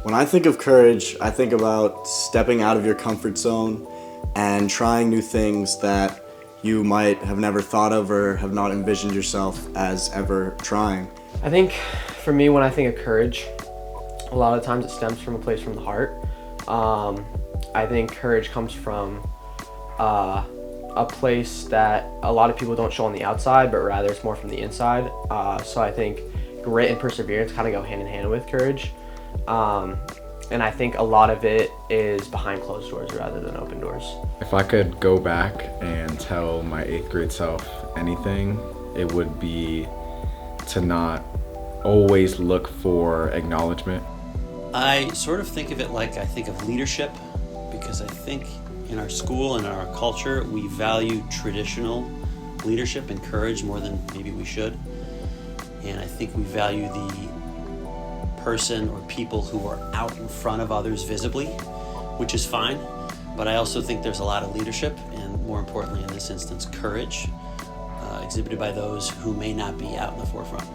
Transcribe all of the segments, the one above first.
When I think of courage, I think about stepping out of your comfort zone and trying new things that you might have never thought of or have not envisioned yourself as ever trying. I think for me, when I think of courage, a lot of times it stems from a place from the heart. I think courage comes from a place that a lot of people don't show on the outside, but rather it's more from the inside. So I think grit and perseverance kind of go hand in hand with courage. And I think a lot of it is behind closed doors rather than open doors. If I could go back and tell my 8th grade self anything, it would be to not always look for acknowledgement. I sort of think of it like I think of leadership, because I think in our school and our culture, we value traditional leadership and courage more than maybe we should. And I think we value the person or people who are out in front of others visibly, which is fine. But I also think there's a lot of leadership, and more importantly in this instance, courage, exhibited by those who may not be out in the forefront.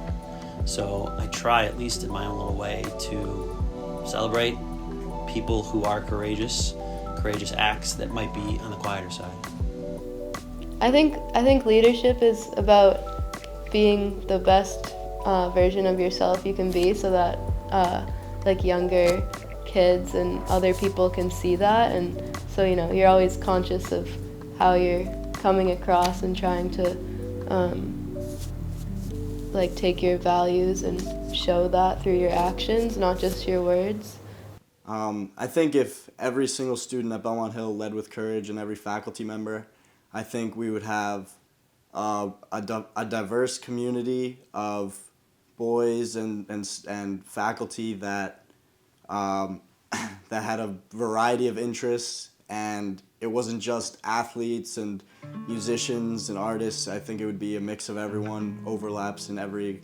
So I try, at least in my own little way, to celebrate people who are courageous acts that might be on the quieter side. I think leadership is about being the best version of yourself you can be, so that like younger kids and other people can see that, and so you're always conscious of how you're coming across and trying to like take your values and show that through your actions, not just your words. I think if every single student at Belmont Hill led with courage and every faculty member, I think we would have a diverse community of boys and faculty that that had a variety of interests, and it wasn't just athletes and musicians and artists. I think it would be a mix of everyone, overlaps in every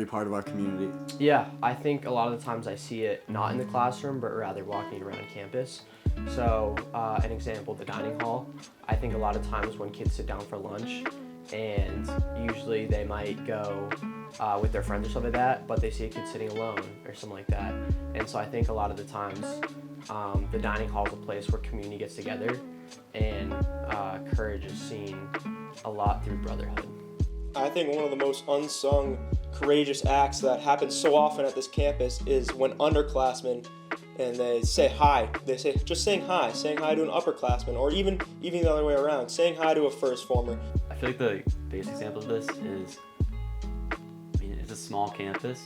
part of our community. Yeah, I think a lot of the times I see it not in the classroom, but rather walking around campus. So an example, the dining hall. I think a lot of times when kids sit down for lunch, and usually they might go with their friends or something like that, but they see a kid sitting alone or something like that. And so I think a lot of the times the dining hall is a place where community gets together, and courage is seen a lot through brotherhood. I think one of the most unsung courageous acts that happens so often at this campus is when underclassmen, and they say hi. They say just saying hi to an upperclassman, or even the other way around, saying hi to a first former. I feel like the biggest example of this is, it's a small campus.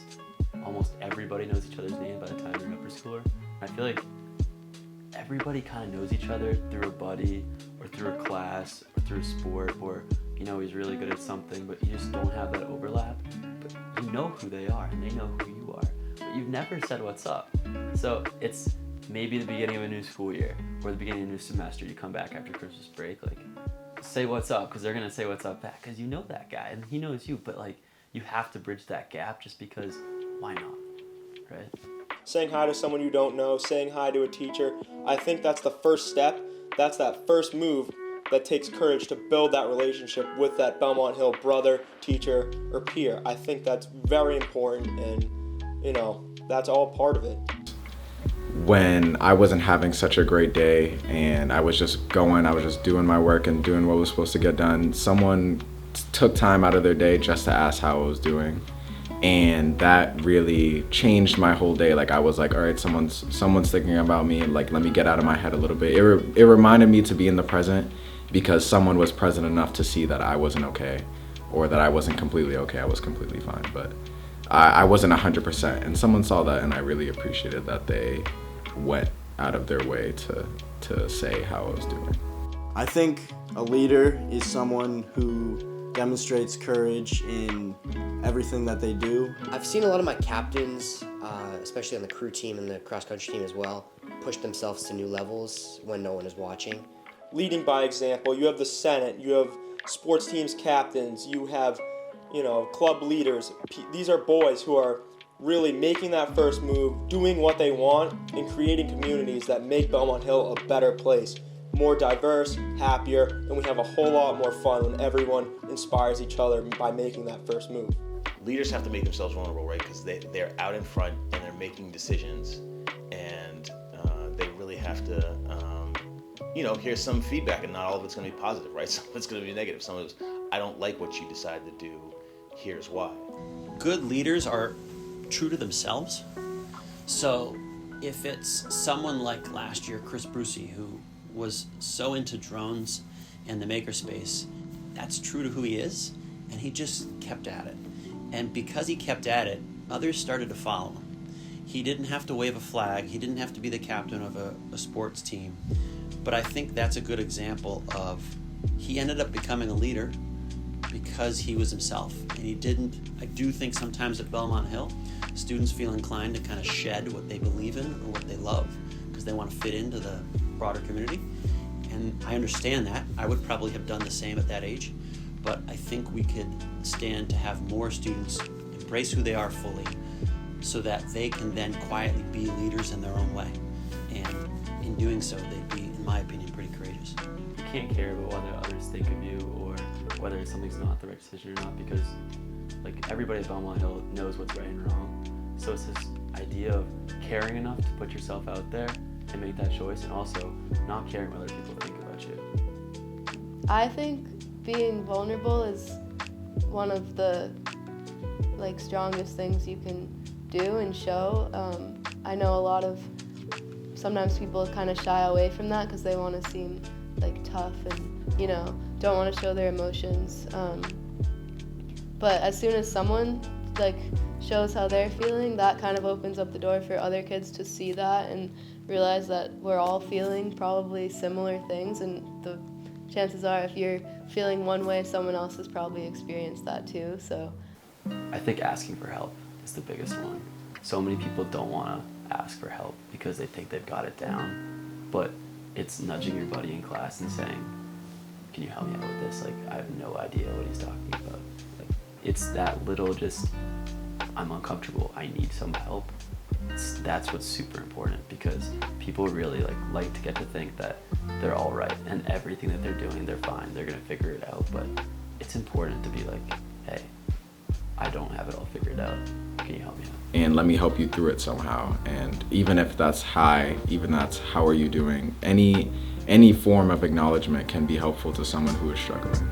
Almost everybody knows each other's name by the time you're an upper schooler. I feel like everybody kind of knows each other through a buddy, or through a class, or through a sport, or he's really good at something, but you just don't have that overlap. But you know who they are, and they know who you are, but you've never said what's up. So it's maybe the beginning of a new school year, or the beginning of a new semester. You come back after Christmas break, like, say what's up, because they're gonna say what's up back, because you know that guy and he knows you. But like, you have to bridge that gap, just because why not, right? Saying hi to someone you don't know, saying hi to a teacher, I think that's the first step. That's that first move that takes courage to build that relationship with that Belmont Hill brother, teacher, or peer. I think that's very important, and that's all part of it. When I wasn't having such a great day and I was just doing my work and doing what was supposed to get done, someone took time out of their day just to ask how I was doing. And that really changed my whole day. Like, I was like, all right, someone's thinking about me, and like, let me get out of my head a little bit. It reminded me to be in the present, because someone was present enough to see that I wasn't okay, or that I wasn't completely okay. I was completely fine, but I wasn't 100%. And someone saw that, and I really appreciated that they went out of their way to say how I was doing. I think a leader is someone who demonstrates courage in everything that they do. I've seen a lot of my captains, especially on the crew team and the cross-country team as well, push themselves to new levels when no one is watching. Leading by example, you have the Senate, you have sports teams captains, you have, club leaders. These are boys who are really making that first move, doing what they want, and creating communities that make Belmont Hill a better place. More diverse, happier, and we have a whole lot more fun when everyone inspires each other by making that first move. Leaders have to make themselves vulnerable, right? Because they're out in front and they're making decisions. have to, hear some feedback, and not all of it's going to be positive, right? Some of it's going to be negative. Some of it's, I don't like what you decided to do. Here's why. Good leaders are true to themselves. So if it's someone like last year, Chris Brucey, who was so into drones and the makerspace, that's true to who he is, and he just kept at it. And because he kept at it, others started to follow him. He didn't have to wave a flag. He didn't have to be the captain of a sports team. But I think that's a good example of, he ended up becoming a leader because he was himself. And he didn't, I do think sometimes at Belmont Hill, students feel inclined to kind of shed what they believe in or what they love because they want to fit into the broader community. And I understand that. I would probably have done the same at that age. But I think we could stand to have more students embrace who they are fully so that they can then quietly be leaders in their own way. And in doing so, they'd be, in my opinion, pretty courageous. You can't care about whether others think of you or whether something's not the right decision or not, because like everybody at Belmont Hill knows what's right and wrong. So it's this idea of caring enough to put yourself out there and make that choice, and also not caring what other people think about you. I think being vulnerable is one of the strongest things you can do and show. I know sometimes people kind of shy away from that because they want to seem tough and don't want to show their emotions. But as soon as someone shows how they're feeling, that kind of opens up the door for other kids to see that and realize that we're all feeling probably similar things, and the chances are if you're feeling one way, someone else has probably experienced that too. So I think asking for help is the biggest one. So many people don't want to ask for help because they think they've got it down, but it's nudging your buddy in class and saying, can you help me out with this? I have no idea what he's talking about. It's that little just, I'm uncomfortable, I need some help. That's what's super important, because people really like to get to think that they're all right and everything that they're doing, they're fine, they're gonna figure it out. But it's important to be like, hey, I don't have it all figured out. Can you help me out? And let me help you through it somehow. And even if that's hi, even that's how are you doing, any form of acknowledgement can be helpful to someone who is struggling.